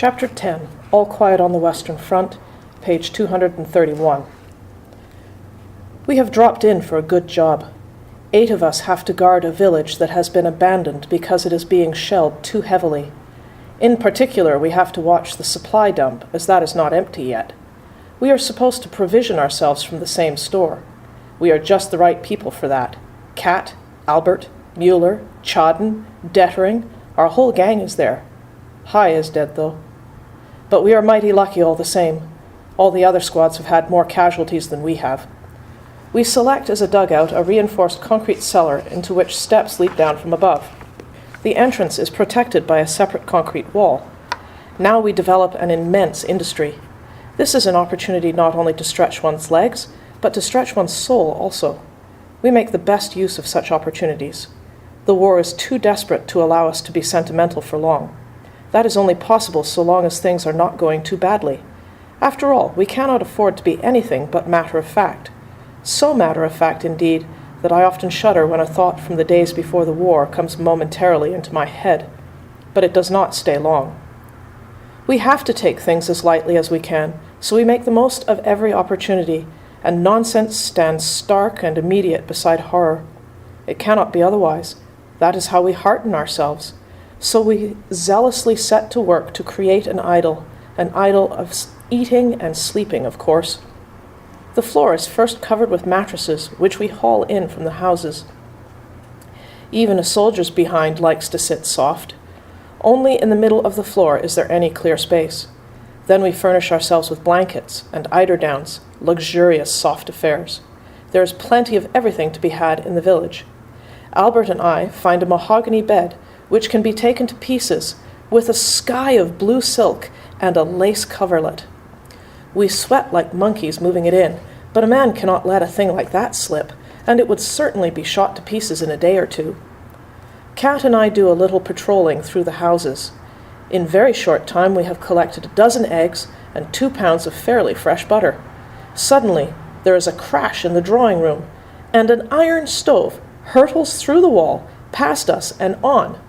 Chapter 10, All Quiet on the Western Front, page 231. We have dropped in for a good job. 8 of us have to guard a village that has been abandoned because it is being shelled too heavily. In particular, we have to watch the supply dump, as that is not empty yet. We are supposed to provision ourselves from the same store. We are just the right people for that. Cat, Albert, Mueller, Chodden, Dettering, our whole gang is there. High is dead, though. But we are mighty lucky all the same. All the other squads have had more casualties than we have. We select as a dugout a reinforced concrete cellar into which steps lead down from above. The entrance is protected by a separate concrete wall. Now we develop an immense industry. This is an opportunity not only to stretch one's legs, but to stretch one's soul also. We make the best use of such opportunities. The war is too desperate to allow us to be sentimental for long. That is only possible so long as things are not going too badly. After all, we cannot afford to be anything but matter-of-fact. So matter-of-fact, indeed, that I often shudder when a thought from the days before the war comes momentarily into my head. But it does not stay long. We have to take things as lightly as we can, so we make the most of every opportunity, and nonsense stands stark and immediate beside horror. It cannot be otherwise. That is how we hearten ourselves. So we zealously set to work to create an idol of eating and sleeping, of course. The floor is first covered with mattresses, which we haul in from the houses. Even a soldier's behind likes to sit soft. Only in the middle of the floor is there any clear space. Then we furnish ourselves with blankets and eiderdowns, luxurious soft affairs. There is plenty of everything to be had in the village. Albert and I find a mahogany bed, which can be taken to pieces, with a sky of blue silk and a lace coverlet. We sweat like monkeys moving it in, but a man cannot let a thing like that slip, and it would certainly be shot to pieces in a day or two. Cat and I do a little patrolling through the houses. In very short time we have collected 12 eggs and 2 pounds of fairly fresh butter. Suddenly there is a crash in the drawing room, and an iron stove hurtles through the wall, past us and on.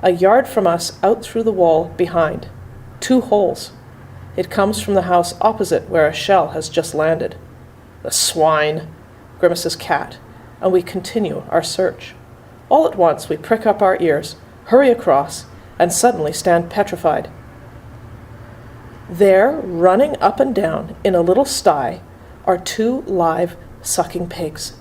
A yard from us, out through the wall behind. 2 holes. It comes from the house opposite where a shell has just landed. The swine, grimaces Cat, and we continue our search. All at once we prick up our ears, hurry across, and suddenly stand petrified. There, running up and down in a little sty, are 2 live sucking pigs.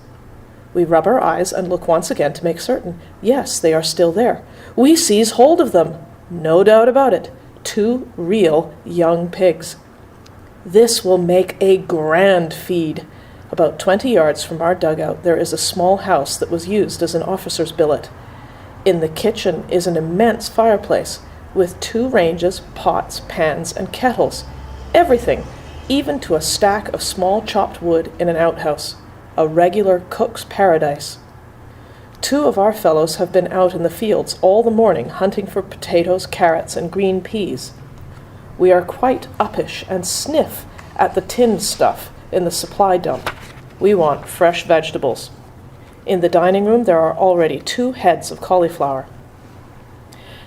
We rub our eyes and look once again to make certain. Yes, they are still there. We seize hold of them. No doubt about it. 2 real young pigs. This will make a grand feed. About 20 yards from our dugout there is a small house that was used as an officer's billet. In the kitchen is an immense fireplace with 2 ranges, pots, pans, and kettles. Everything, even to a stack of small chopped wood in an outhouse. A regular cook's paradise. 2 of our fellows have been out in the fields all the morning hunting for potatoes, carrots, and green peas. We are quite uppish and sniff at the tinned stuff in the supply dump. We want fresh vegetables. In the dining room there are already 2 heads of cauliflower.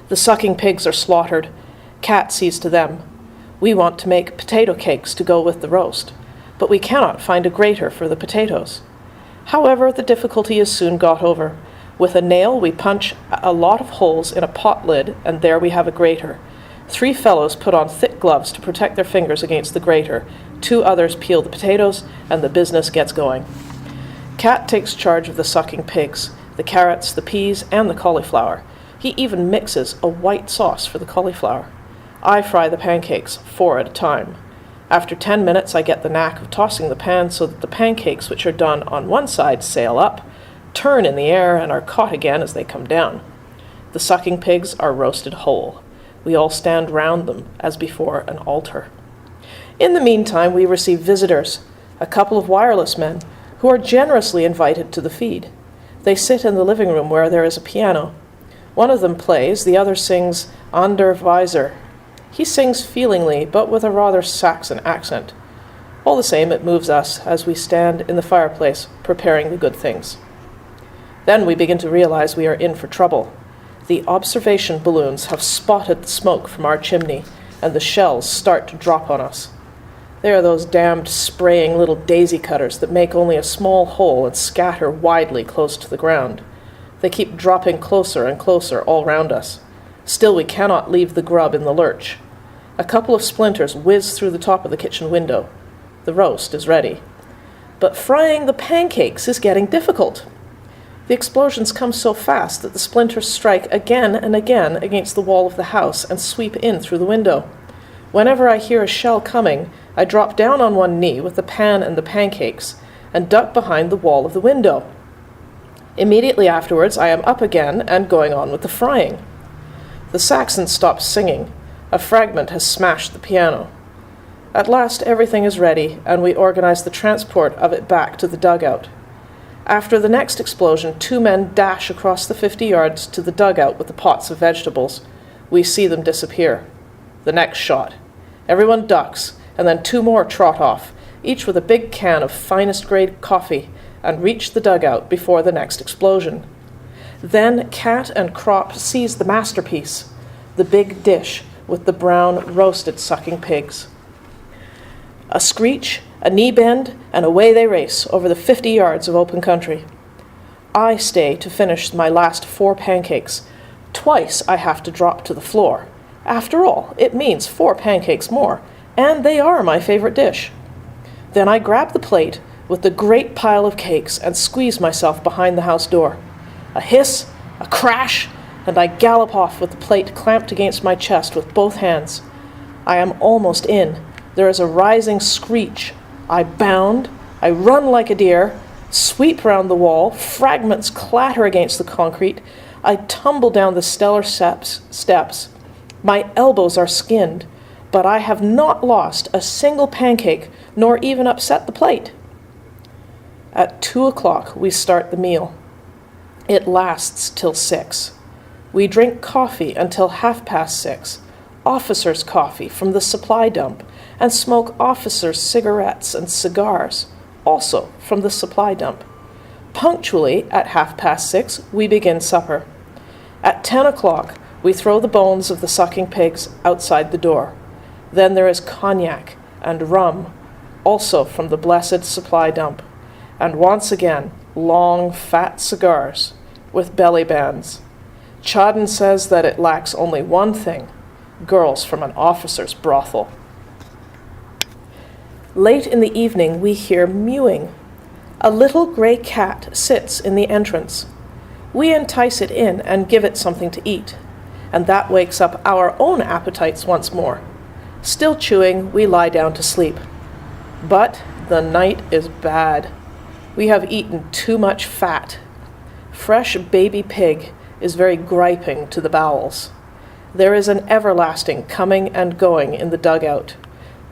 The sucking pigs are slaughtered. Cat sees to them. We want to make potato cakes to go with the roast, but we cannot find a grater for the potatoes. However, the difficulty is soon got over. With a nail we punch a lot of holes in a pot lid, and there we have a grater. 3 fellows put on thick gloves to protect their fingers against the grater. 2 others peel the potatoes, and the business gets going. Cat takes charge of the sucking pigs, the carrots, the peas, and the cauliflower. He even mixes a white sauce for the cauliflower. I fry the pancakes, 4 at a time. After 10 minutes I get the knack of tossing the pan so that the pancakes which are done on one side sail up, turn in the air, and are caught again as they come down. The sucking pigs are roasted whole. We all stand round them as before an altar. In the meantime we receive visitors, a couple of wireless men, who are generously invited to the feed. They sit in the living room where there is a piano. One of them plays, the other sings An der Weiser. He sings feelingly, but with a rather Saxon accent. All the same, it moves us as we stand in the fireplace, preparing the good things. Then we begin to realize we are in for trouble. The observation balloons have spotted the smoke from our chimney. and the shells start to drop on us. They are those damned spraying little daisy cutters that make only a small hole and scatter widely close to the ground. They keep dropping closer and closer all round us. Still, we cannot leave the grub in the lurch. A couple of splinters whiz through the top of the kitchen window. The roast is ready. But frying the pancakes is getting difficult. The explosions come so fast that the splinters strike again and again against the wall of the house and sweep in through the window. Whenever I hear a shell coming, I drop down on one knee with the pan and the pancakes and duck behind the wall of the window. Immediately afterwards, I am up again and going on with the frying. The Saxon stops singing. A fragment has smashed the piano. At last, everything is ready, and we organize the transport of it back to the dugout. After the next explosion, 2 men dash across the 50 yards to the dugout with the pots of vegetables. We see them disappear. The next shot. Everyone ducks, and then 2 more trot off, each with a big can of finest grade coffee, and reach the dugout before the next explosion. Then Cat and Crop seize the masterpiece, the big dish with the brown roasted sucking pigs. A screech, a knee bend, and away they race over the 50 yards of open country. I stay to finish my last 4 pancakes. Twice I have to drop to the floor. After all, it means 4 pancakes more, and they are my favorite dish. Then I grab the plate with the great pile of cakes and squeeze myself behind the house door. A hiss, a crash, and I gallop off with the plate clamped against my chest with both hands. I am almost in. There is a rising screech. I bound, I run like a deer, sweep round the wall, fragments clatter against the concrete. I tumble down the stellar steps. My elbows are skinned, but I have not lost a single pancake, nor even upset the plate. At 2 o'clock, we start the meal. It lasts till 6. We drink coffee until 6:30, officers' coffee from the supply dump, and smoke officers' cigarettes and cigars, also from the supply dump. Punctually at 6:30, we begin supper. At 10 o'clock, we throw the bones of the sucking pigs outside the door. Then there is cognac and rum, also from the blessed supply dump. And once again, long, fat cigars with belly bands. Chadden says that it lacks only one thing: girls from an officer's brothel. Late in the evening, we hear mewing. A little gray cat sits in the entrance. We entice it in and give it something to eat, and that wakes up our own appetites once more. Still chewing, we lie down to sleep. But the night is bad. We have eaten too much fat. Fresh baby pig is very griping to the bowels. There is an everlasting coming and going in the dugout.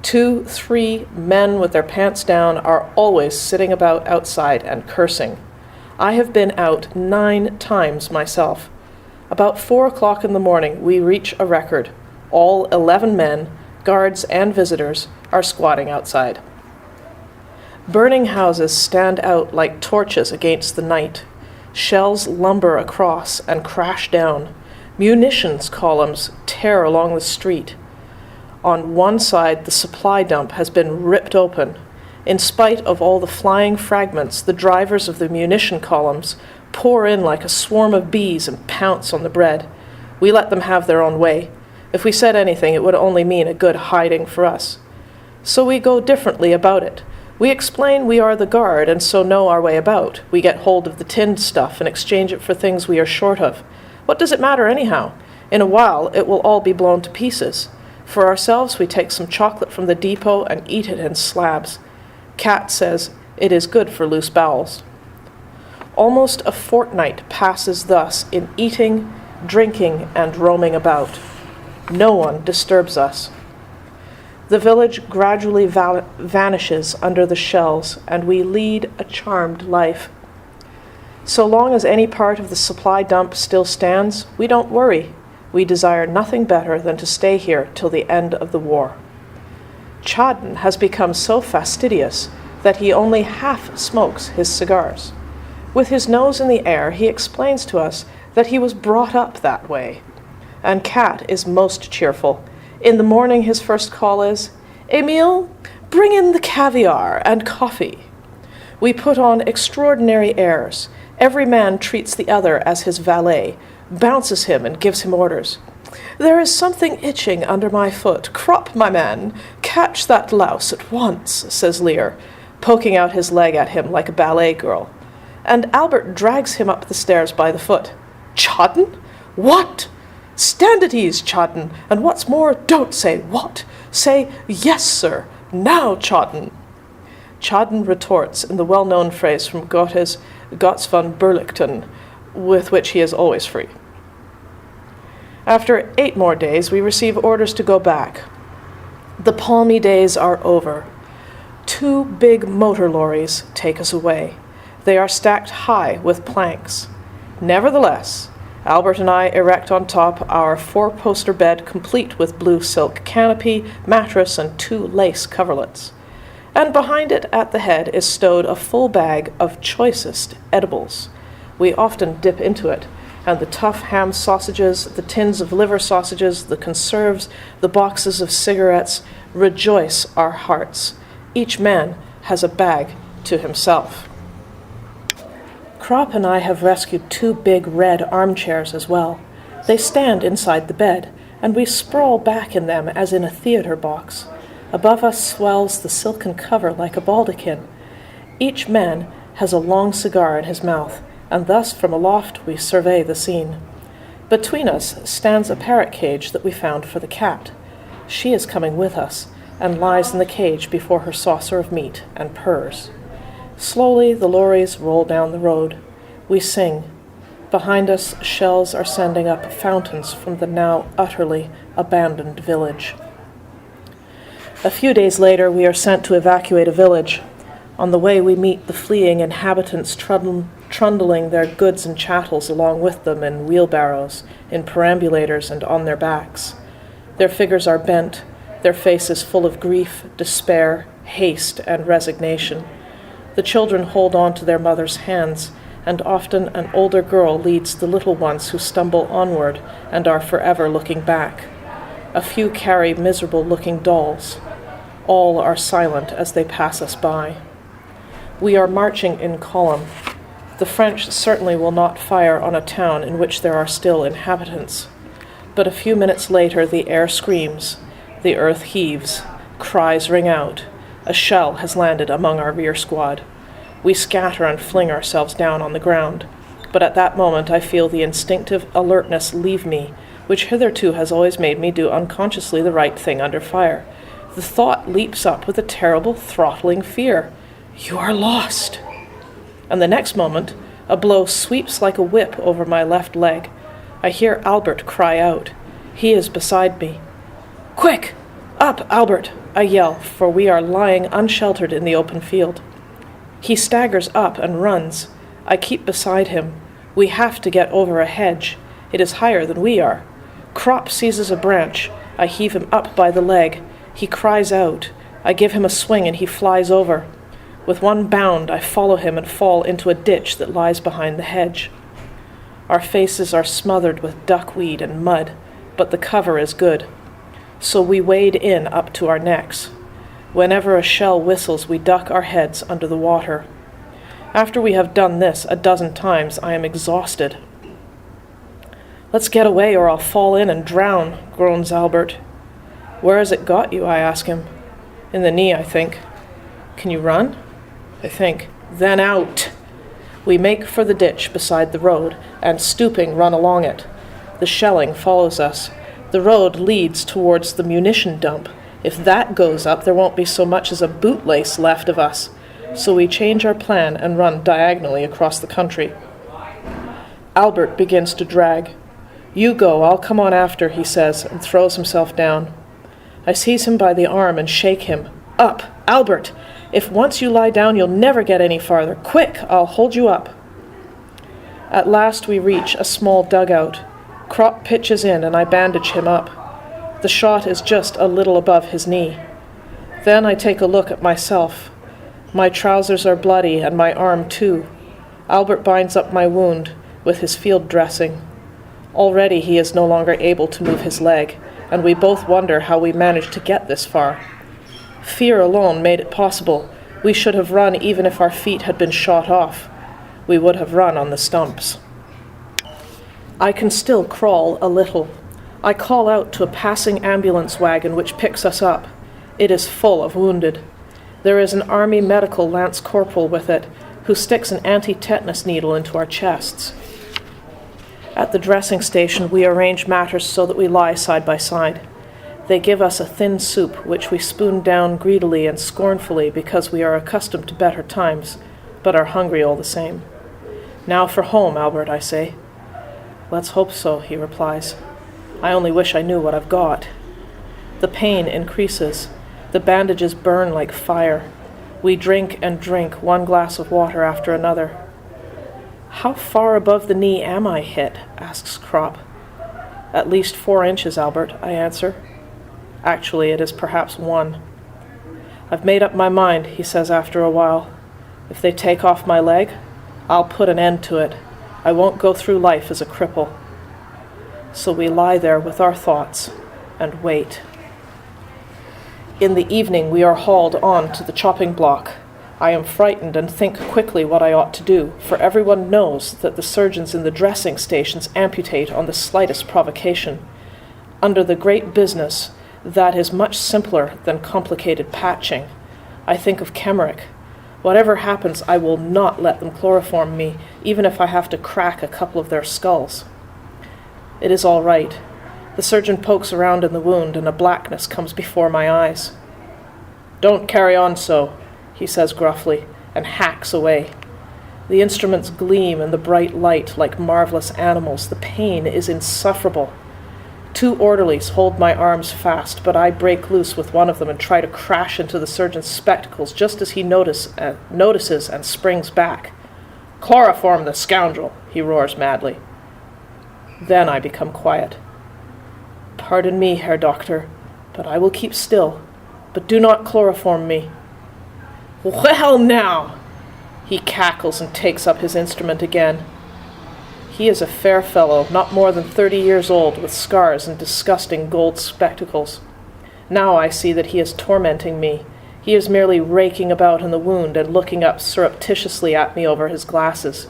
2, 3 men with their pants down are always sitting about outside and cursing. I have been out 9 times myself. About 4 o'clock in the morning, we reach a record. All 11 men, guards and visitors, are squatting outside. Burning houses stand out like torches against the night. Shells lumber across and crash down. Munitions columns tear along the street. On one side, the supply dump has been ripped open. In spite of all the flying fragments, the drivers of the munition columns pour in like a swarm of bees and pounce on the bread. We let them have their own way. If we said anything, it would only mean a good hiding for us. So we go differently about it. We explain we are the guard and so know our way about. We get hold of the tinned stuff and exchange it for things we are short of. What does it matter anyhow? In a while, it will all be blown to pieces. For ourselves, we take some chocolate from the depot and eat it in slabs. Cat says it is good for loose bowels. Almost a fortnight passes thus in eating, drinking, and roaming about. No one disturbs us. The village gradually vanishes under the shells, and we lead a charmed life. So long as any part of the supply dump still stands, we don't worry. We desire nothing better than to stay here till the end of the war. Chadden has become so fastidious that he only half smokes his cigars. With his nose in the air, he explains to us that he was brought up that way. And Cat is most cheerful. In the morning his first call is, "Emile, bring in the caviar and coffee." We put on extraordinary airs. Every man treats the other as his valet, bounces him and gives him orders. "There is something itching under my foot. Crop, my man, catch that louse at once," says Lear, poking out his leg at him like a ballet girl. And Albert drags him up the stairs by the foot. "Chawton? What? Stand at ease, Chawton, and what's more, don't say what. Say, 'Yes, sir. Now, Chawton.'" Chawton retorts in the well-known phrase from Goethe's Gotts von Berlichingen, with which he is always free. After 8 more days, we receive orders to go back. The palmy days are over. 2 big motor lorries take us away. They are stacked high with planks. Nevertheless, Albert and I erect on top our 4-poster bed complete with blue silk canopy, mattress, and 2 lace coverlets. And behind it at the head is stowed a full bag of choicest edibles. We often dip into it, and the tough ham sausages, the tins of liver sausages, the conserves, the boxes of cigarettes rejoice our hearts. Each man has a bag to himself. Kropp and I have rescued 2 big red armchairs as well. They stand inside the bed, and we sprawl back in them as in a theater box. Above us swells the silken cover like a baldachin. Each man has a long cigar in his mouth, and thus from aloft we survey the scene. Between us stands a parrot cage that we found for the cat. She is coming with us, and lies in the cage before her saucer of meat and purrs. Slowly the lorries roll down the road. We sing. Behind us, shells are sending up fountains from the now utterly abandoned village. A few days later, we are sent to evacuate a village. On the way, we meet the fleeing inhabitants trundling their goods and chattels along with them in wheelbarrows, in perambulators, and on their backs. Their figures are bent, their faces full of grief, despair, haste, and resignation. The children hold on to their mothers' hands, and often an older girl leads the little ones who stumble onward and are forever looking back. A few carry miserable-looking dolls. All are silent as they pass us by. We are marching in column. The French certainly will not fire on a town in which there are still inhabitants. But a few minutes later the air screams, the earth heaves, cries ring out. A shell has landed among our rear squad. We scatter and fling ourselves down on the ground, but at that moment I feel the instinctive alertness leave me, which hitherto has always made me do unconsciously the right thing under fire. The thought leaps up with a terrible, throttling fear. You are lost! And the next moment, a blow sweeps like a whip over my left leg. I hear Albert cry out. He is beside me. Quick! Up, Albert! I yell, for we are lying unsheltered in the open field. He staggers up and runs. I keep beside him. We have to get over a hedge. It is higher than we are. Kropp seizes a branch. I heave him up by the leg. He cries out. I give him a swing and he flies over. With one bound, I follow him and fall into a ditch that lies behind the hedge. Our faces are smothered with duckweed and mud, but the cover is good. So we wade in up to our necks. Whenever a shell whistles, we duck our heads under the water. After we have done this a dozen times, I am exhausted. Let's get away or I'll fall in and drown, groans Albert. Where has it got you? I ask him. In the knee, I think. Can you run? I think. Then out! We make for the ditch beside the road, and stooping run along it. The shelling follows us. The road leads towards the munition dump. If that goes up, there won't be so much as a bootlace left of us. So we change our plan and run diagonally across the country. Albert begins to drag. You go, I'll come on after, he says, and throws himself down. I seize him by the arm and shake him. Up, Albert! If once you lie down, you'll never get any farther. Quick, I'll hold you up. At last we reach a small dugout. Kropp pitches in and I bandage him up. The shot is just a little above his knee. Then I take a look at myself. My trousers are bloody and my arm too. Albert binds up my wound with his field dressing. Already he is no longer able to move his leg, and we both wonder how we managed to get this far. Fear alone made it possible. We should have run even if our feet had been shot off. We would have run on the stumps. I can still crawl a little. I call out to a passing ambulance wagon which picks us up. It is full of wounded. There is an army medical lance corporal with it, who sticks an anti-tetanus needle into our chests. At the dressing station, we arrange matters so that we lie side by side. They give us a thin soup, which we spoon down greedily and scornfully because we are accustomed to better times, but are hungry all the same. "Now for home, Albert," I say. "Let's hope so," he replies. "I only wish I knew what I've got." The pain increases. The bandages burn like fire. We drink and drink, one glass of water after another. "How far above the knee am I hit?" asks Kropp. "At least 4 inches, Albert," I answer. Actually, it is perhaps 1. "I've made up my mind," he says after a while. "If they take off my leg, I'll put an end to it. I won't go through life as a cripple." So we lie there with our thoughts and wait. In the evening, we are hauled on to the chopping block. I am frightened and think quickly what I ought to do, for everyone knows that the surgeons in the dressing stations amputate on the slightest provocation. Under the great business, that is much simpler than complicated patching. I think of Kemerick. Whatever happens, I will not let them chloroform me, even if I have to crack a couple of their skulls. It is all right. The surgeon pokes around in the wound, and a blackness comes before my eyes. "Don't carry on so," he says gruffly, and hacks away. The instruments gleam in the bright light like marvelous animals. The pain is insufferable. 2 orderlies hold my arms fast, but I break loose with one of them and try to crash into the surgeon's spectacles just as he notices and springs back. "Chloroform the scoundrel," he roars madly. Then I become quiet. "Pardon me, Herr Doctor, but I will keep still. But do not chloroform me." "Well now!" He cackles and takes up his instrument again. He is a fair fellow, not more than 30 years old, with scars and disgusting gold spectacles. Now I see that he is tormenting me. He is merely raking about in the wound and looking up surreptitiously at me over his glasses.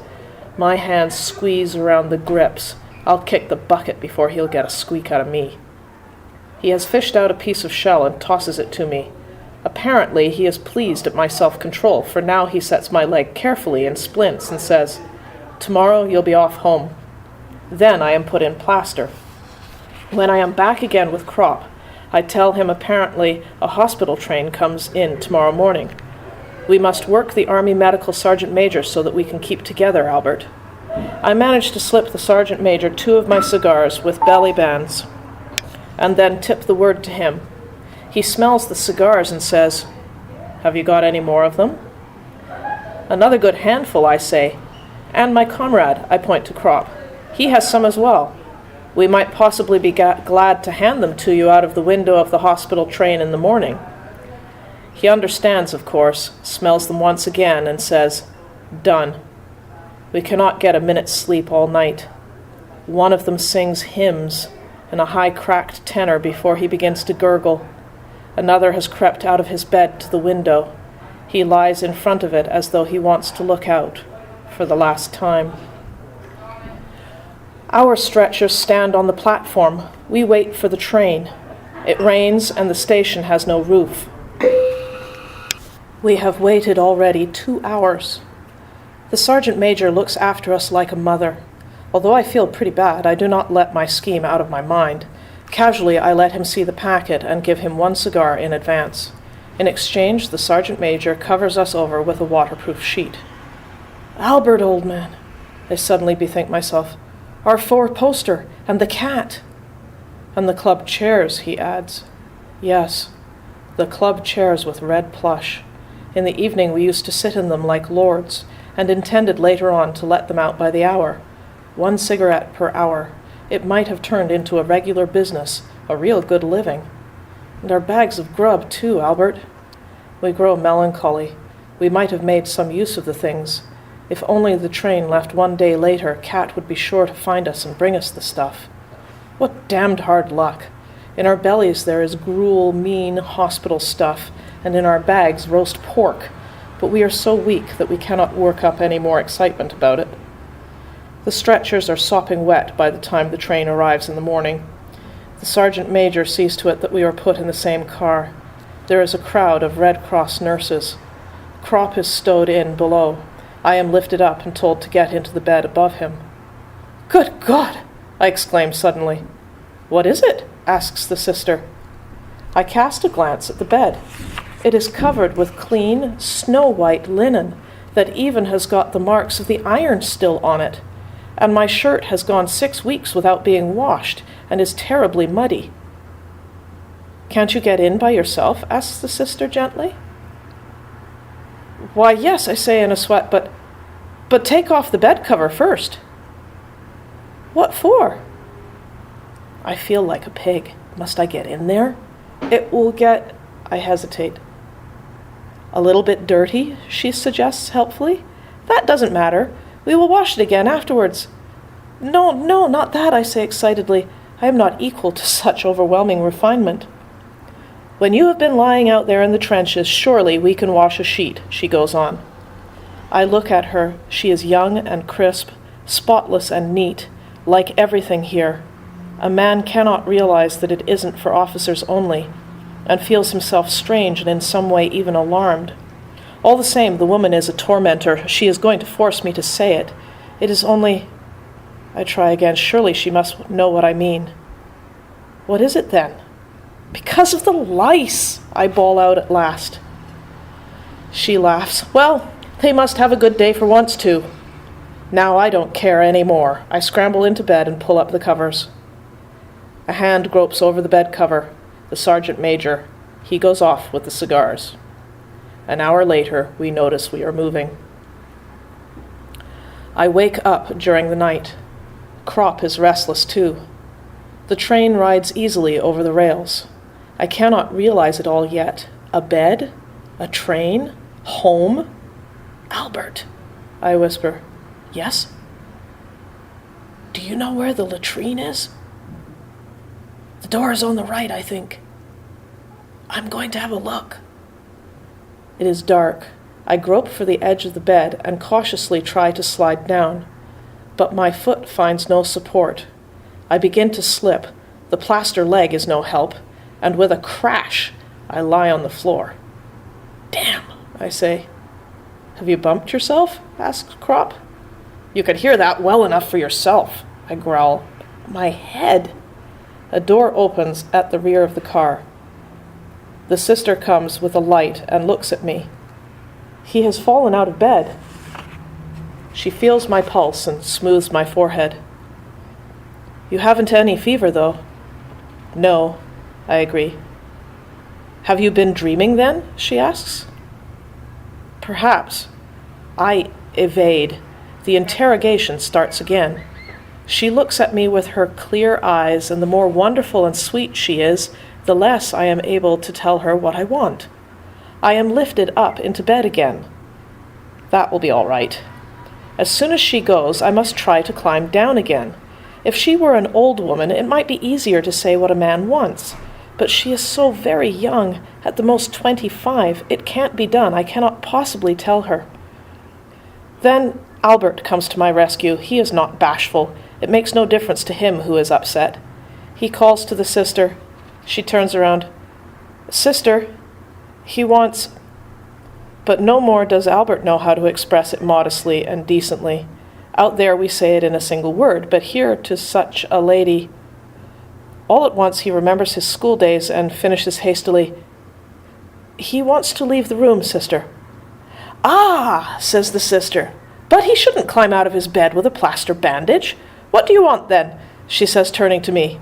My hands squeeze around the grips. I'll kick the bucket before he'll get a squeak out of me. He has fished out a piece of shell and tosses it to me. Apparently he is pleased at my self-control, for now he sets my leg carefully in splints and says, "Tomorrow you'll be off home." Then I am put in plaster. When I am back again with Kropp, I tell him apparently a hospital train comes in tomorrow morning. "We must work the Army Medical Sergeant Major so that we can keep together, Albert." I manage to slip the Sergeant Major 2 of my cigars with belly bands, and then tip the word to him. He smells the cigars and says, "Have you got any more of them?" "Another good handful," I say. "And my comrade," I point to Kropp. "He has some as well. We might possibly be glad to hand them to you out of the window of the hospital train in the morning." He understands, of course, smells them once again, and says, "Done." We cannot get a minute's sleep all night. One of them sings hymns in a high cracked tenor before he begins to gurgle. Another has crept out of his bed to the window. He lies in front of it as though he wants to look out for the last time. Our stretchers stand on the platform. We wait for the train. It rains and the station has no roof. We have waited already 2 hours. The Sergeant Major looks after us like a mother. Although I feel pretty bad, I do not let my scheme out of my mind. Casually, I let him see the packet and give him 1 cigar in advance. In exchange, the Sergeant Major covers us over with a waterproof sheet. "Albert, old man," I suddenly bethink myself. "Our 4-poster, and the cat." "And the club chairs," he adds. "Yes, the club chairs with red plush. In the evening we used to sit in them like lords, and intended later on to let them out by the hour. 1 cigarette per hour. It might have turned into a regular business, a real good living. And our bags of grub, too, Albert." We grow melancholy. We might have made some use of the things. If only the train left 1 day later, Cat would be sure to find us and bring us the stuff. What damned hard luck. In our bellies there is gruel, mean hospital stuff, and in our bags roast pork, but we are so weak that we cannot work up any more excitement about it. The stretchers are sopping wet by the time the train arrives in the morning. The sergeant major sees to it that we are put in the same car. There is a crowd of Red Cross nurses. Crop is stowed in below. I am lifted up and told to get into the bed above him. "Good God!" I exclaim suddenly. "What is it?" asks the sister. I cast a glance at the bed. It is covered with clean, snow-white linen that even has got the marks of the iron still on it, and my shirt has gone 6 weeks without being washed and is terribly muddy. "Can't you get in by yourself?" asks the sister gently. "Why, yes," I say in a sweat, but take off the bed cover first." "What for?" I feel like a pig. Must I get in there? It will get... I hesitate. "A little bit dirty," she suggests helpfully. "That doesn't matter. We will wash it again afterwards." No, not that," I say excitedly. I am not equal to such overwhelming refinement. "When you have been lying out there in the trenches, surely we can wash a sheet," she goes on. I look at her. She is young and crisp, spotless and neat, like everything here. A man cannot realize that it isn't for officers only, and feels himself strange and in some way even alarmed. All the same, the woman is a tormentor. She is going to force me to say it. It is only... I try again. Surely she must know what I mean. "What is it then?" "Because of the lice," I bawl out at last. She laughs. "Well, they must have a good day for once, too." Now I don't care any more. I scramble into bed and pull up the covers. A hand gropes over the bed cover. The sergeant major. He goes off with the cigars. An hour later, we notice we are moving. I wake up during the night. Crop is restless too. The train rides easily over the rails. I cannot realize it all yet. A bed? A train? Home? "Albert," I whisper. "Yes?" "Do you know where the latrine is?" "The door is on the right, I think." "I'm going to have a look." It is dark. I grope for the edge of the bed and cautiously try to slide down, but my foot finds no support. I begin to slip. The plaster leg is no help, and with a crash, I lie on the floor. "Damn," I say. "Have you bumped yourself?" asks Crop. "You could hear that well enough for yourself," I growl. "My head." A door opens at the rear of the car. The sister comes with a light and looks at me. He has fallen out of bed. She feels my pulse and smooths my forehead. "You haven't any fever, though?" "No," I agree. "Have you been dreaming, then?" she asks. "Perhaps." I evade. The interrogation starts again. She looks at me with her clear eyes, and the more wonderful and sweet she is, the less I am able to tell her what I want. I am lifted up into bed again. That will be all right. As soon as she goes, I must try to climb down again. If she were an old woman, it might be easier to say what a man wants. But she is so very young, at the most 25. It can't be done. I cannot possibly tell her. Then Albert comes to my rescue. He is not bashful. It makes no difference to him who is upset. He calls to the sister. She turns around. "Sister, he wants..." But no more does Albert know how to express it modestly and decently. Out there we say it in a single word, but here to such a lady... All at once he remembers his school days and finishes hastily. "He wants to leave the room, sister." "Ah," says the sister, "but he shouldn't climb out of his bed with a plaster bandage. What do you want, then?" she says, turning to me.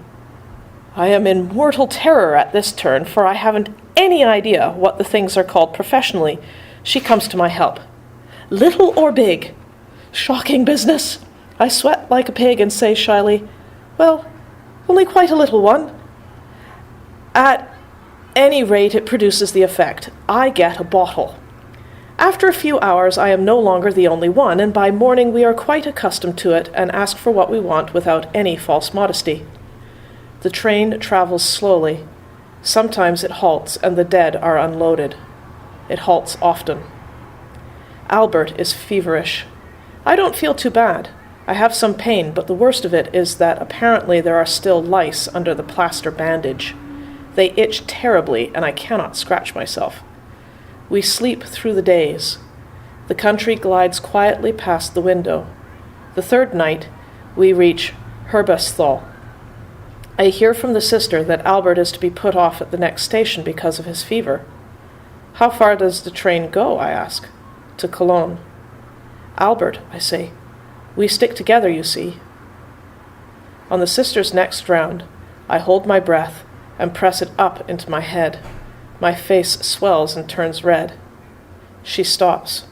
I am in mortal terror at this turn, for I haven't any idea what the things are called professionally. She comes to my help. "Little or big?" "Shocking business." I sweat like a pig and say shyly, "Well, only quite a little one." At any rate, it produces the effect. I get a bottle. After a few hours, I am no longer the only one, and by morning we are quite accustomed to it and ask for what we want without any false modesty. The train travels slowly. Sometimes it halts and the dead are unloaded. It halts often. Albert is feverish. I don't feel too bad. I have some pain, but the worst of it is that apparently there are still lice under the plaster bandage. They itch terribly, and I cannot scratch myself. We sleep through the days. The country glides quietly past the window. The third night, we reach Herbesthal. I hear from the sister that Albert is to be put off at the next station because of his fever. How far does the train go, I ask. To Cologne. Albert, I say, we stick together, you see. On the sister's next round, I hold my breath and press it up into my head. My face swells and turns red. She stops.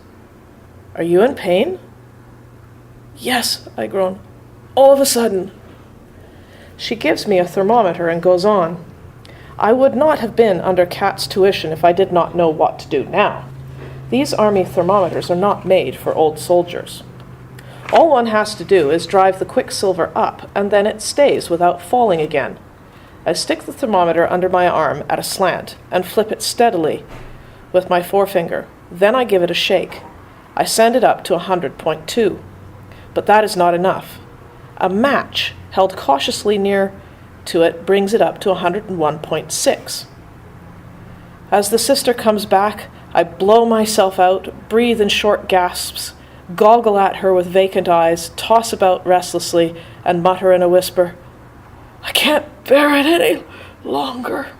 Are you in pain? Yes, I groan. All of a sudden. She gives me a thermometer and goes on. I would not have been under Kat's tuition if I did not know what to do now. These army thermometers are not made for old soldiers. All one has to do is drive the quicksilver up, and then it stays without falling again. I stick the thermometer under my arm at a slant and flip it steadily with my forefinger. Then I give it a shake. I send it up to 100.2. But that is not enough. A match held cautiously near to it brings it up to 101.6. As the sister comes back, I blow myself out, breathe in short gasps, goggle at her with vacant eyes, toss about restlessly, and mutter in a whisper, I can't bear it any longer.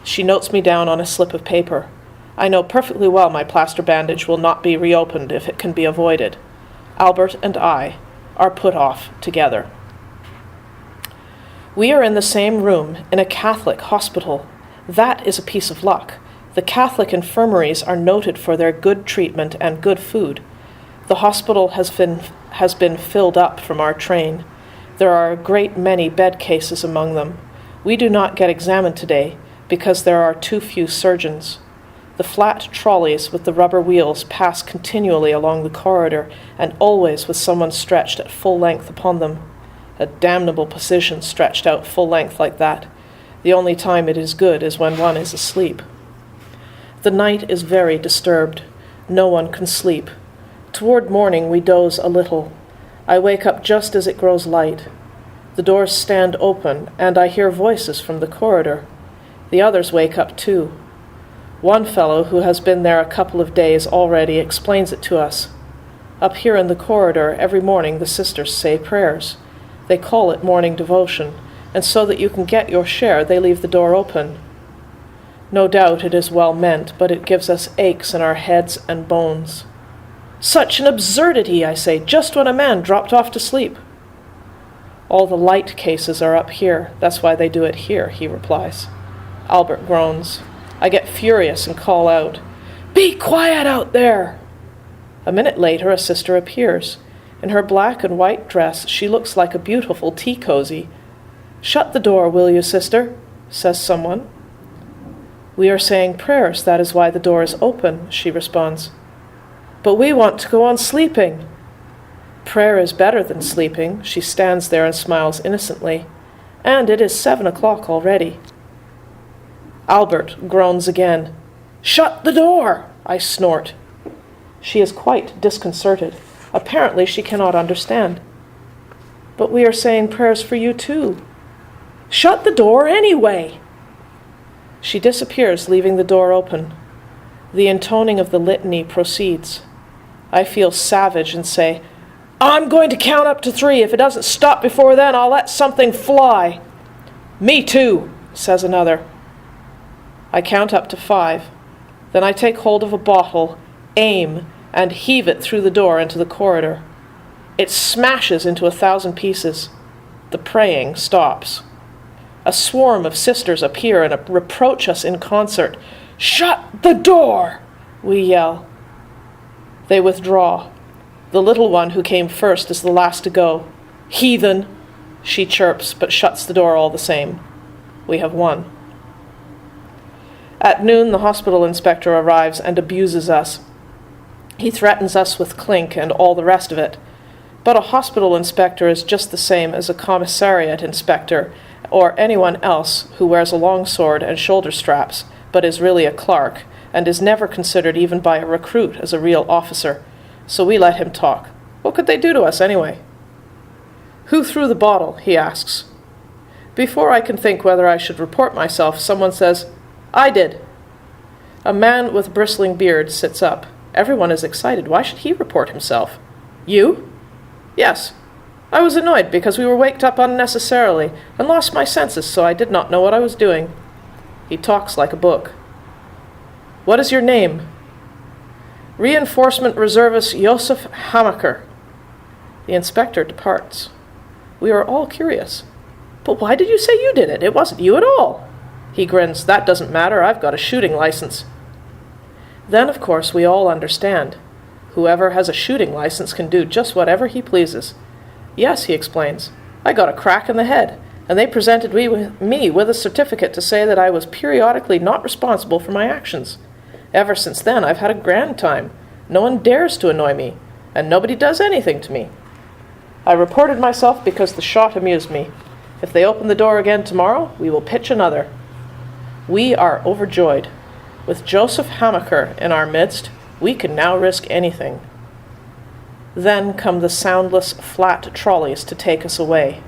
She notes me down on a slip of paper. I know perfectly well my plaster bandage will not be reopened if it can be avoided. Albert and I are put off together. We are in the same room in a Catholic hospital. That is a piece of luck. The Catholic infirmaries are noted for their good treatment and good food. The hospital has been filled up from our train. There are a great many bed cases among them. We do not get examined today because there are too few surgeons. The flat trolleys with the rubber wheels pass continually along the corridor, and always with someone stretched at full length upon them. A damnable position stretched out full length like that. The only time it is good is when one is asleep. The night is very disturbed. No one can sleep. Toward morning we doze a little. I wake up just as it grows light. The doors stand open, and I hear voices from the corridor. The others wake up too. One fellow who has been there a couple of days already explains it to us. Up here in the corridor, every morning the sisters say prayers. They call it morning devotion, and so that you can get your share, they leave the door open. No doubt it is well meant, but it gives us aches in our heads and bones. Such an absurdity, I say, just when a man dropped off to sleep. All the light cases are up here. That's why they do it here, he replies. Albert groans. I get furious and call out, Be quiet out there! A minute later, a sister appears. In her black and white dress, she looks like a beautiful tea cozy. Shut the door, will you, sister? Says someone. We are saying prayers, that is why the door is open, she responds. But we want to go on sleeping. Prayer is better than sleeping. She stands there and smiles innocently. And it is 7 o'clock already. Albert groans again. Shut the door, I snort. She is quite disconcerted. Apparently she cannot understand. But we are saying prayers for you too. Shut the door anyway. She disappears, leaving the door open. The intoning of the litany proceeds. I feel savage and say, I'm going to count up to 3. If it doesn't stop before then, I'll let something fly. Me too, says another. I count up to 5. Then I take hold of a bottle, aim, and heave it through the door into the corridor. It smashes into 1,000 pieces. The praying stops. A swarm of sisters appear and reproach us in concert. Shut the door, we yell. They withdraw. The little one who came first is the last to go. Heathen, she chirps, but shuts the door all the same. We have won. At noon, the hospital inspector arrives and abuses us. He threatens us with clink and all the rest of it. But a hospital inspector is just the same as a commissariat inspector, or anyone else who wears a long sword and shoulder straps, but is really a clerk, and is never considered even by a recruit as a real officer. So we let him talk. What could they do to us anyway? Who threw the bottle? He asks. Before I can think whether I should report myself, someone says, I did. A man with bristling beard sits up. Everyone is excited. Why should he report himself? You? Yes. I was annoyed because we were waked up unnecessarily and lost my senses, so I did not know what I was doing. He talks like a book. What is your name? Reinforcement Reservist Josef Hamaker. The inspector departs. We are all curious. But why did you say you did it? It wasn't you at all. He grins. That doesn't matter. I've got a shooting license. Then, of course, we all understand. Whoever has a shooting license can do just whatever he pleases. Yes, he explains. I got a crack in the head, and they presented me with a certificate to say that I was periodically not responsible for my actions. Ever since then, I've had a grand time. No one dares to annoy me, and nobody does anything to me. I reported myself because the shot amused me. If they open the door again tomorrow, we will pitch another. We are overjoyed. With Josef Hamaker in our midst, we can now risk anything. Then come the soundless, flat trolleys to take us away.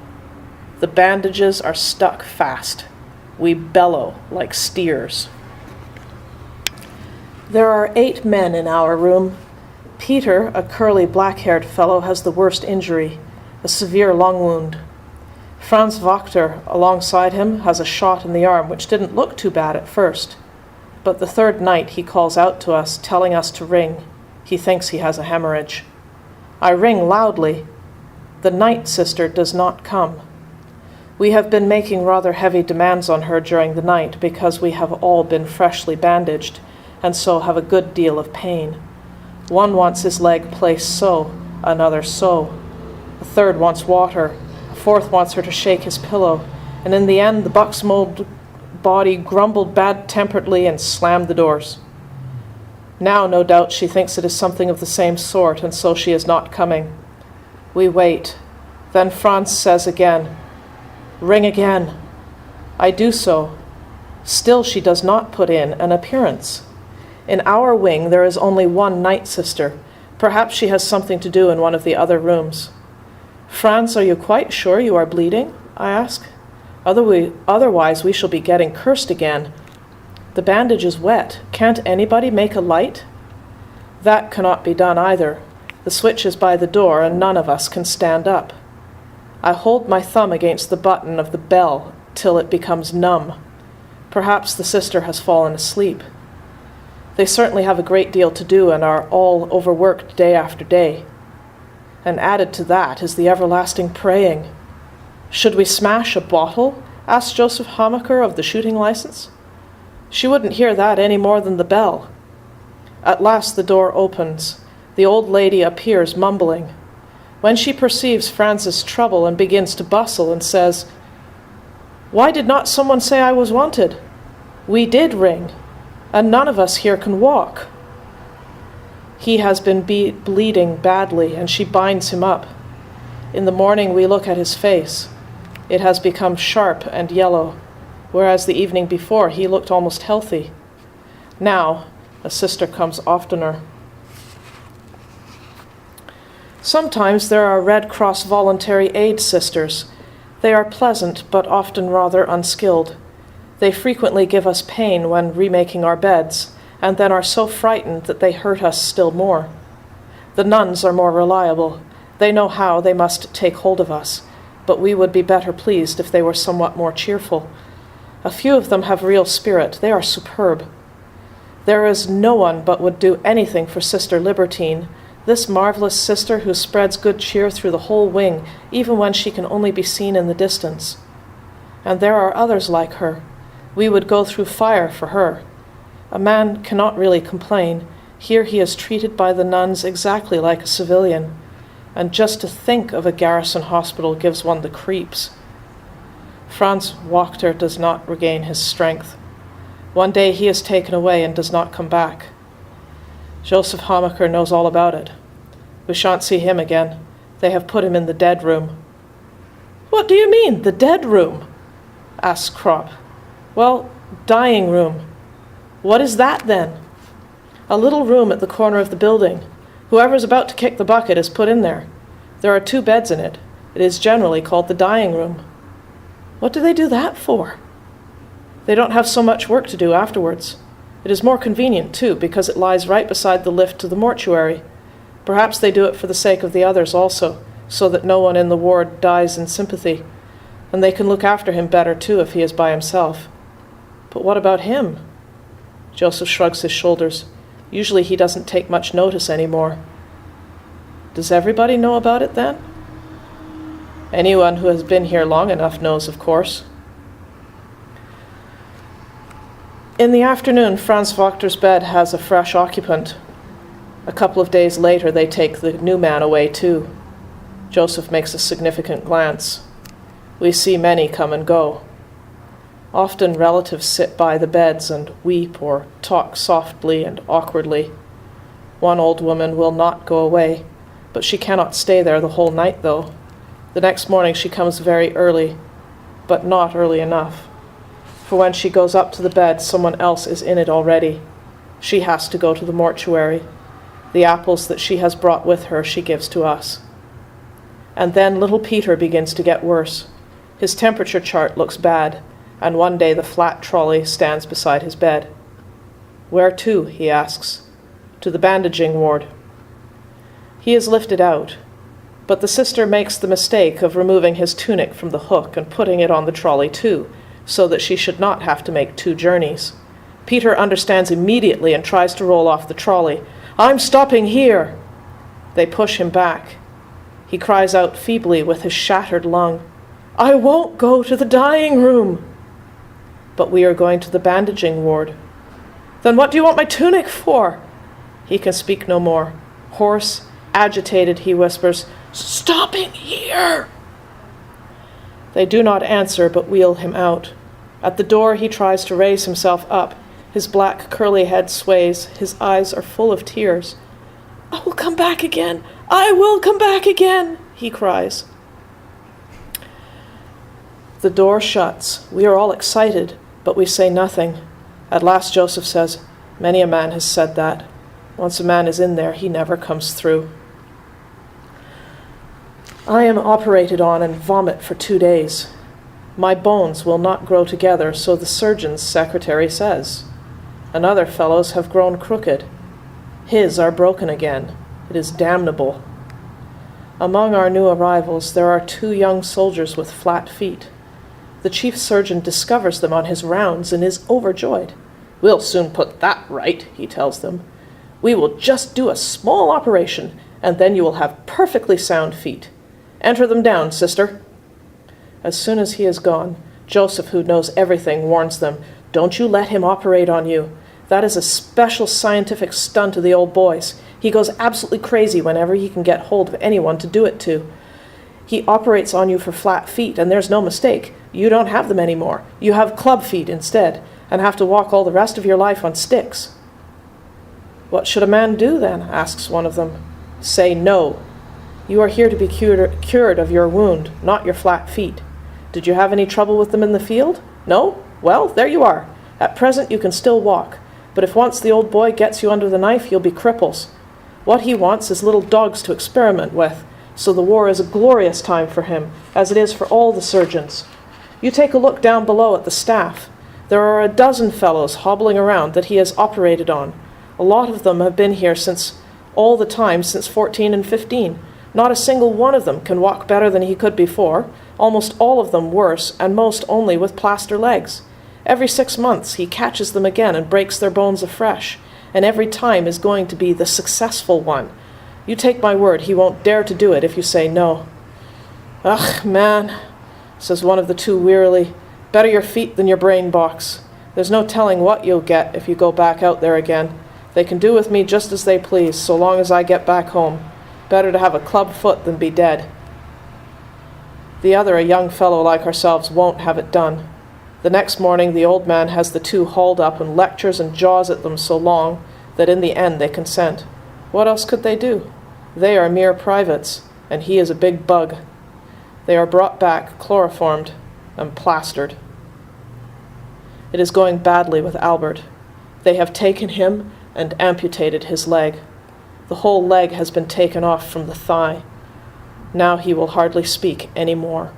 The bandages are stuck fast. We bellow like steers. There are 8 men in our room. Peter, a curly, black-haired fellow, has the worst injury, a severe lung wound. Franz Wachter, alongside him, has a shot in the arm, which didn't look too bad at first. But the third night he calls out to us, telling us to ring. He thinks he has a hemorrhage. I ring loudly. The night sister does not come. We have been making rather heavy demands on her during the night because we have all been freshly bandaged, and so have a good deal of pain. One wants his leg placed so, another so. A third wants water. A fourth wants her to shake his pillow. And in the end, the buck's old body grumbled bad-temperedly and slammed the doors. Now, no doubt, she thinks it is something of the same sort, and so she is not coming. We wait. Then Franz says again, "Ring again." I do so. Still she does not put in an appearance. In our wing there is only one night sister. Perhaps she has something to do in one of the other rooms. "Franz, are you quite sure you are bleeding?" I ask. Otherwise we shall be getting cursed again. The bandage is wet. Can't anybody make a light? That cannot be done either. The switch is by the door, and none of us can stand up. I hold my thumb against the button of the bell till it becomes numb. Perhaps the sister has fallen asleep. They certainly have a great deal to do and are all overworked day after day. And added to that is the everlasting praying. Should we smash a bottle? Asked Josef Hamaker of the shooting license. She wouldn't hear that any more than the bell. At last the door opens. The old lady appears mumbling. When she perceives Franz's trouble and begins to bustle and says, "Why did not someone say I was wanted? We did ring, and none of us here can walk." He has been bleeding badly, and she binds him up. In the morning we look at his face. It has become sharp and yellow, whereas the evening before he looked almost healthy. Now, a sister comes oftener. Sometimes there are Red Cross voluntary aid sisters. They are pleasant, but often rather unskilled. They frequently give us pain when remaking our beds, and then are so frightened that they hurt us still more. The nuns are more reliable. They know how they must take hold of us, but we would be better pleased if they were somewhat more cheerful. A few of them have real spirit. They are superb. There is no one but would do anything for Sister Libertine, this marvelous sister who spreads good cheer through the whole wing, even when she can only be seen in the distance. And there are others like her. We would go through fire for her. A man cannot really complain. Here he is treated by the nuns exactly like a civilian. And just to think of a garrison hospital gives one the creeps. Franz Wachter does not regain his strength. One day he is taken away and does not come back. Josef Hamaker knows all about it. We shan't see him again. They have put him in the dead room. What do you mean, the dead room? asks Crop. Well, dying room. What is that then? A little room at the corner of the building. Whoever's about to kick the bucket is put in there. There are 2 beds in it. It is generally called the dying room. What do they do that for? They don't have so much work to do afterwards. It is more convenient, too, because it lies right beside the lift to the mortuary. Perhaps they do it for the sake of the others also, so that no one in the ward dies in sympathy. And they can look after him better, too, if he is by himself. But what about him? Joseph shrugs his shoulders. Usually he doesn't take much notice anymore. Does everybody know about it, then? Anyone who has been here long enough knows, of course. In the afternoon, Franz Wachter's bed has a fresh occupant. A couple of days later, they take the new man away, too. Joseph makes a significant glance. We see many come and go. Often relatives sit by the beds and weep or talk softly and awkwardly. One old woman will not go away, but she cannot stay there the whole night, though. The next morning she comes very early, but not early enough. For when she goes up to the bed, someone else is in it already. She has to go to the mortuary. The apples that she has brought with her she gives to us. And then little Peter begins to get worse. His temperature chart looks bad, and one day the flat trolley stands beside his bed. Where to? He asks. To the bandaging ward. He is lifted out, but the sister makes the mistake of removing his tunic from the hook and putting it on the trolley too, so that she should not have to make 2 journeys. Peter understands immediately and tries to roll off the trolley. I'm stopping here! They push him back. He cries out feebly with his shattered lung, I won't go to the dying room! But we are going to the bandaging ward. Then what do you want my tunic for? He can speak no more. Hoarse, agitated, he whispers, Stopping here! They do not answer, but wheel him out. At the door he tries to raise himself up. His black curly head sways. His eyes are full of tears. I will come back again! I will come back again! He cries. The door shuts. We are all excited, but we say nothing. At last Joseph says, Many a man has said that. Once a man is in there, he never comes through. I am operated on and vomit for 2 days. My bones will not grow together, so the surgeon's secretary says. Another fellow's have grown crooked. His are broken again. It is damnable. Among our new arrivals, there are 2 young soldiers with flat feet. The chief surgeon discovers them on his rounds and is overjoyed. We'll soon put that right, he tells them. We will just do a small operation, and then you will have perfectly sound feet. Enter them down, sister. As soon as he is gone, Joseph, who knows everything, warns them, Don't you let him operate on you. That is a special scientific stunt of the old boy's. He goes absolutely crazy whenever he can get hold of anyone to do it to. He operates on you for flat feet, and there's no mistake. You don't have them anymore. You have club feet instead, and have to walk all the rest of your life on sticks. What should a man do then? Asks one of them. Say no. You are here to be cured of your wound, not your flat feet. Did you have any trouble with them in the field? No? Well, there you are. At present you can still walk, but if once the old boy gets you under the knife, you'll be cripples. What he wants is little dogs to experiment with, so the war is a glorious time for him, as it is for all the surgeons. You take a look down below at the staff. There are a dozen fellows hobbling around that he has operated on. A lot of them have been here since 14 and 15. Not a single one of them can walk better than he could before, almost all of them worse, and most only with plaster legs. Every 6 months he catches them again and breaks their bones afresh, and every time is going to be the successful one. You take my word, he won't dare to do it if you say no. Ugh, man, says one of the 2 wearily, better your feet than your brain box. There's no telling what you'll get if you go back out there again. They can do with me just as they please, so long as I get back home. Better to have a club foot than be dead. The other, a young fellow like ourselves, won't have it done. The next morning the old man has the 2 hauled up and lectures and jaws at them so long that in the end they consent. What else could they do? They are mere privates, and he is a big bug. They are brought back, chloroformed, and plastered. It is going badly with Albert. They have taken him and amputated his leg. The whole leg has been taken off from the thigh. Now he will hardly speak any more.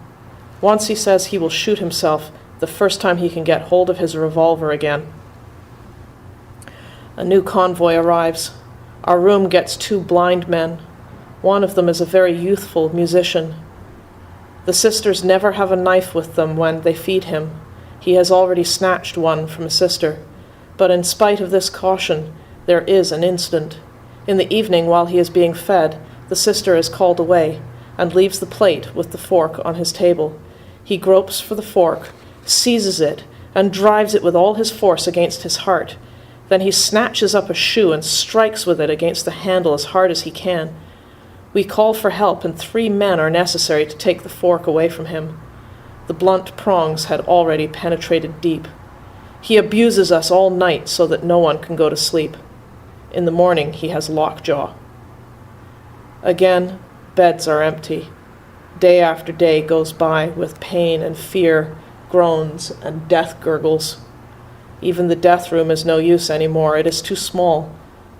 Once he says he will shoot himself the first time he can get hold of his revolver again. A new convoy arrives. Our room gets 2 blind men. One of them is a very youthful musician. The sisters never have a knife with them when they feed him. He has already snatched one from a sister. But in spite of this caution, there is an incident. In the evening, while he is being fed, the sister is called away and leaves the plate with the fork on his table. He gropes for the fork, seizes it, and drives it with all his force against his heart. Then he snatches up a shoe and strikes with it against the handle as hard as he can. We call for help, and 3 men are necessary to take the fork away from him. The blunt prongs had already penetrated deep. He abuses us all night so that no one can go to sleep. In the morning he has lockjaw. Again, beds are empty. Day after day goes by with pain and fear, groans and death gurgles. Even the death room is no use anymore. It is too small.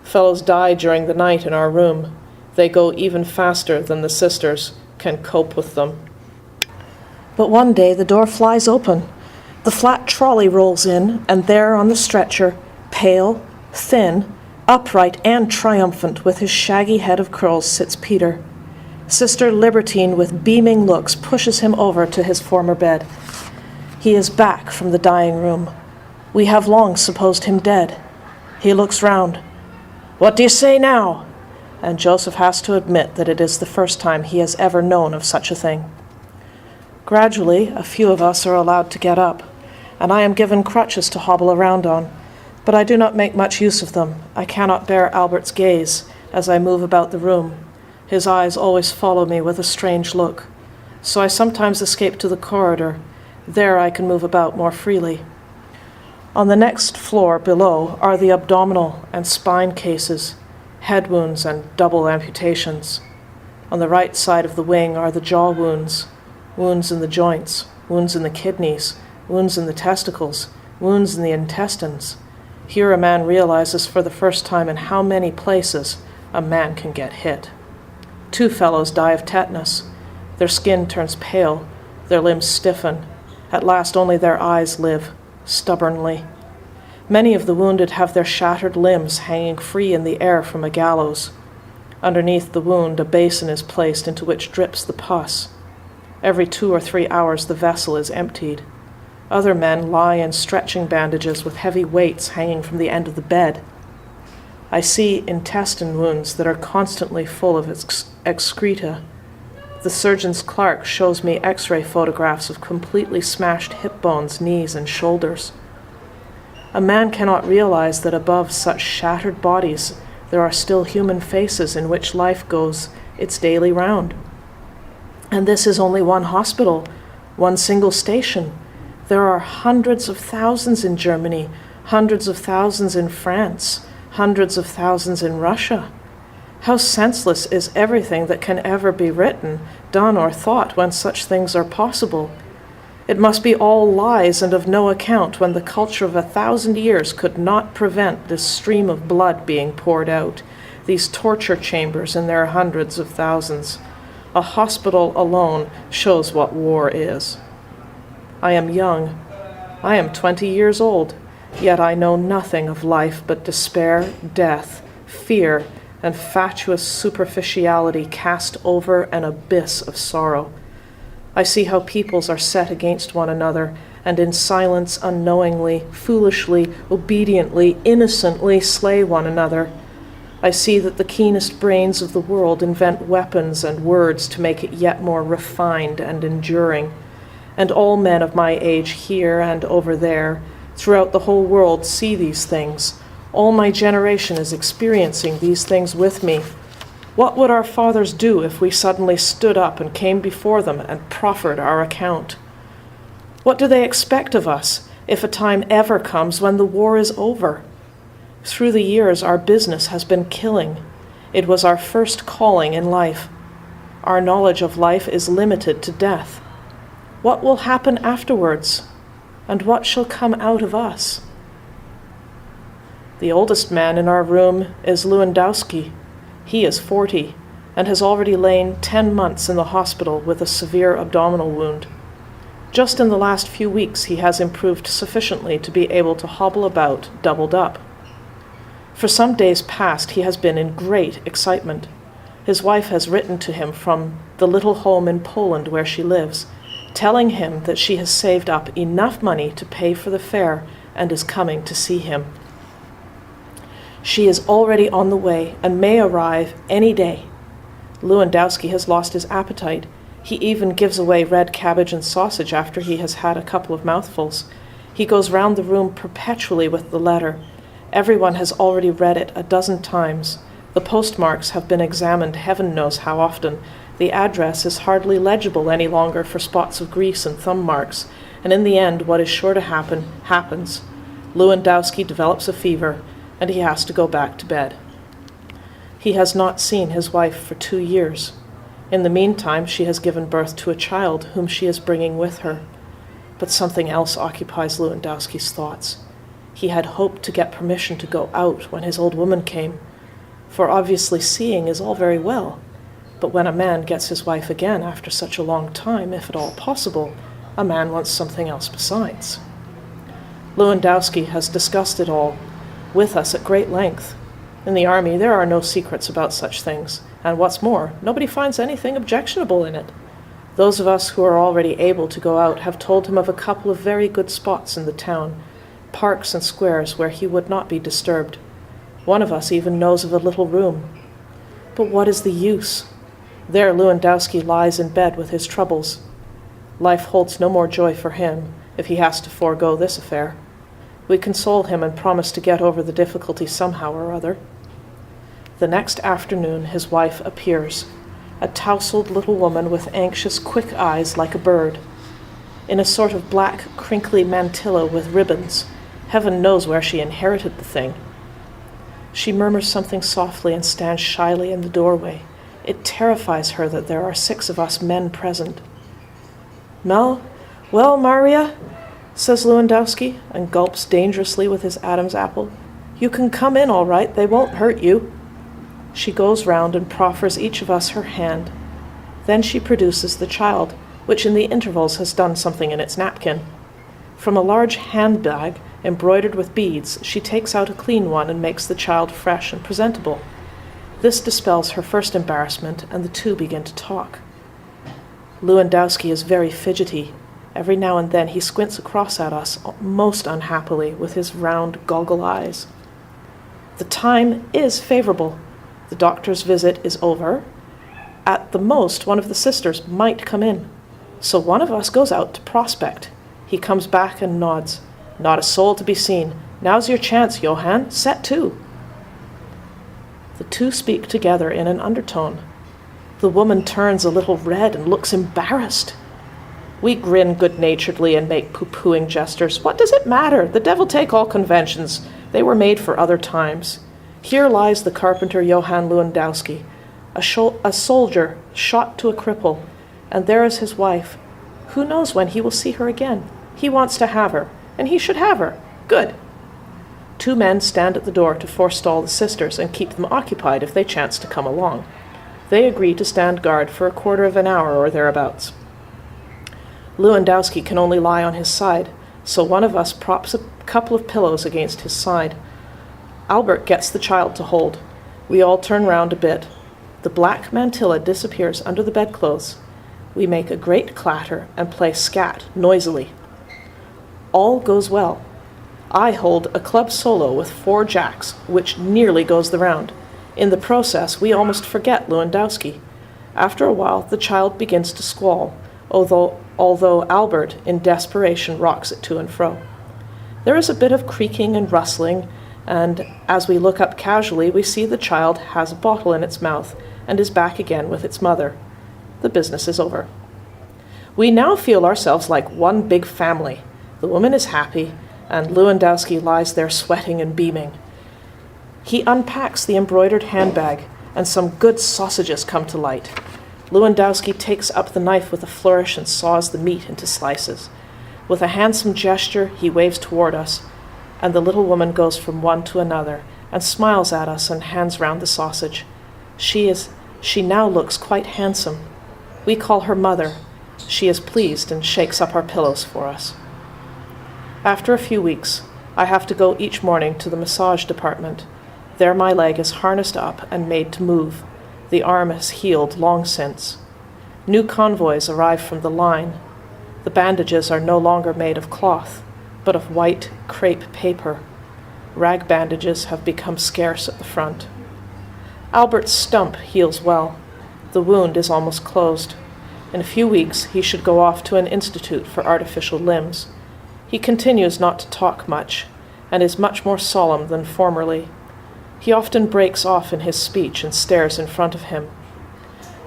Fellows die during the night in our room. They go even faster than the sisters can cope with them. But one day the door flies open. The flat trolley rolls in, and there on the stretcher, pale, thin, upright and triumphant, with his shaggy head of curls, sits Peter. Sister Libertine, with beaming looks, pushes him over to his former bed. He is back from the dying room. We have long supposed him dead. He looks round. "What do you say now?" And Joseph has to admit that it is the first time he has ever known of such a thing. Gradually, a few of us are allowed to get up, and I am given crutches to hobble around on, but I do not make much use of them. I cannot bear Albert's gaze as I move about the room. His eyes always follow me with a strange look, so I sometimes escape to the corridor. There I can move about more freely. On the next floor below are the abdominal and spine cases, head wounds and double amputations. On the right side of the wing are the jaw wounds, wounds in the joints, wounds in the kidneys, wounds in the testicles, wounds in the intestines. Here a man realizes for the first time in how many places a man can get hit. 2 fellows die of tetanus. Their skin turns pale, their limbs stiffen. At last only their eyes live, stubbornly. Many of the wounded have their shattered limbs hanging free in the air from a gallows. Underneath the wound, a basin is placed into which drips the pus. Every 2 or 3 hours the vessel is emptied. Other men lie in stretching bandages with heavy weights hanging from the end of the bed. I see intestine wounds that are constantly full of excreta. The surgeon's clerk shows me X-ray photographs of completely smashed hip bones, knees, and shoulders. A man cannot realize that above such shattered bodies there are still human faces in which life goes its daily round. And this is only one hospital, one single station. There are hundreds of thousands in Germany, hundreds of thousands in France, hundreds of thousands in Russia. How senseless is everything that can ever be written, done, or thought when such things are possible. It must be all lies and of no account when the culture of 1,000 years could not prevent this stream of blood being poured out, these torture chambers in their hundreds of thousands. A hospital alone shows what war is. I am young. I am 20 years old, yet I know nothing of life but despair, death, fear, and fatuous superficiality cast over an abyss of sorrow. I see how peoples are set against one another, and in silence unknowingly, foolishly, obediently, innocently slay one another. I see that the keenest brains of the world invent weapons and words to make it yet more refined and enduring. And all men of my age here and over there, throughout the whole world, see these things. All my generation is experiencing these things with me. What would our fathers do if we suddenly stood up and came before them and proffered our account? What do they expect of us if a time ever comes when the war is over? Through the years, our business has been killing. It was our first calling in life. Our knowledge of life is limited to death. What will happen afterwards? And what shall come out of us? The oldest man in our room is Lewandowski. He is 40 and has already lain 10 months in the hospital with a severe abdominal wound. Just in the last few weeks he has improved sufficiently to be able to hobble about doubled up. For some days past he has been in great excitement. His wife has written to him from the little home in Poland where she lives, telling him that she has saved up enough money to pay for the fare and is coming to see him. She is already on the way and may arrive any day. Lewandowski has lost his appetite. He even gives away red cabbage and sausage after he has had a couple of mouthfuls. He goes round the room perpetually with the letter. Everyone has already read it a dozen times. The postmarks have been examined heaven knows how often. The address is hardly legible any longer for spots of grease and thumb marks, and in the end what is sure to happen, happens. Lewandowski develops a fever, and he has to go back to bed. He has not seen his wife for 2 years. In the meantime, she has given birth to a child whom she is bringing with her. But something else occupies Lewandowski's thoughts. He had hoped to get permission to go out when his old woman came, for obviously seeing is all very well. But when a man gets his wife again after such a long time, if at all possible, a man wants something else besides. Lewandowski has discussed it all with us at great length. In the army, there are no secrets about such things, and what's more, nobody finds anything objectionable in it. Those of us who are already able to go out have told him of a couple of very good spots in the town, parks and squares where he would not be disturbed. One of us even knows of a little room. But what is the use? There Lewandowski lies in bed with his troubles. Life holds no more joy for him if he has to forego this affair. We console him and promise to get over the difficulty somehow or other. The next afternoon his wife appears, a tousled little woman with anxious, quick eyes like a bird, in a sort of black, crinkly mantilla with ribbons. Heaven knows where she inherited the thing. She murmurs something softly and stands shyly in the doorway. It terrifies her that there are 6 of us men present. Well, Maria, says Lewandowski, and gulps dangerously with his Adam's apple. You can come in all right, they won't hurt you. She goes round and proffers each of us her hand. Then she produces the child, which in the intervals has done something in its napkin. From a large handbag embroidered with beads, she takes out a clean one and makes the child fresh and presentable. This dispels her first embarrassment, and the two begin to talk. Lewandowski is very fidgety. Every now and then he squints across at us, most unhappily, with his round goggle eyes. The time is favorable. The doctor's visit is over. At the most, one of the sisters might come in. So one of us goes out to prospect. He comes back and nods. Not a soul to be seen. Now's your chance, Johann. Set to. The two speak together in an undertone. The woman turns a little red and looks embarrassed. We grin good-naturedly and make pooh-poohing gestures. What does it matter? The devil take all conventions. They were made for other times. Here lies the carpenter Johann Lewandowski, a soldier shot to a cripple, and there is his wife. Who knows when he will see her again? He wants to have her, and he should have her. Good. 2 men stand at the door to forestall the sisters and keep them occupied if they chance to come along. They agree to stand guard for a quarter of an hour or thereabouts. Lewandowski can only lie on his side, so one of us props a couple of pillows against his side. Albert gets the child to hold. We all turn round a bit. The black mantilla disappears under the bedclothes. We make a great clatter and play scat noisily. All goes well. I hold a club solo with 4 jacks, which nearly goes the round. In the process, we almost forget Lewandowski. After a while, the child begins to squall, although Albert, in desperation, rocks it to and fro. There is a bit of creaking and rustling, and as we look up casually, we see the child has a bottle in its mouth and is back again with its mother. The business is over. We now feel ourselves like one big family. The woman is happy, and Lewandowski lies there sweating and beaming. He unpacks the embroidered handbag, and some good sausages come to light. Lewandowski takes up the knife with a flourish and saws the meat into slices. With a handsome gesture, he waves toward us, and the little woman goes from one to another and smiles at us and hands round the sausage. She now looks quite handsome. We call her Mother. She is pleased and shakes up our pillows for us. After a few weeks, I have to go each morning to the massage department. There my leg is harnessed up and made to move. The arm has healed long since. New convoys arrive from the line. The bandages are no longer made of cloth, but of white crepe paper. Rag bandages have become scarce at the front. Albert's stump heals well. The wound is almost closed. In a few weeks, he should go off to an institute for artificial limbs. He continues not to talk much, and is much more solemn than formerly. He often breaks off in his speech and stares in front of him.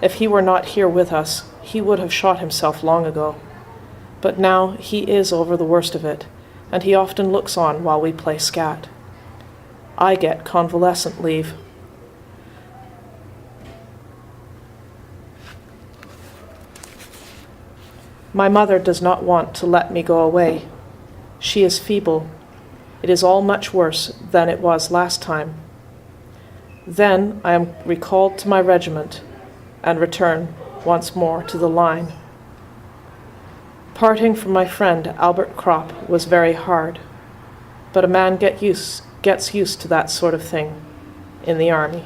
If he were not here with us, he would have shot himself long ago. But now he is over the worst of it, and he often looks on while we play scat. I get convalescent leave. My mother does not want to let me go away. She is feeble. It is all much worse than it was last time. Then I am recalled to my regiment and return once more to the line. Parting from my friend Albert Kropp was very hard, but a man gets used to that sort of thing in the army.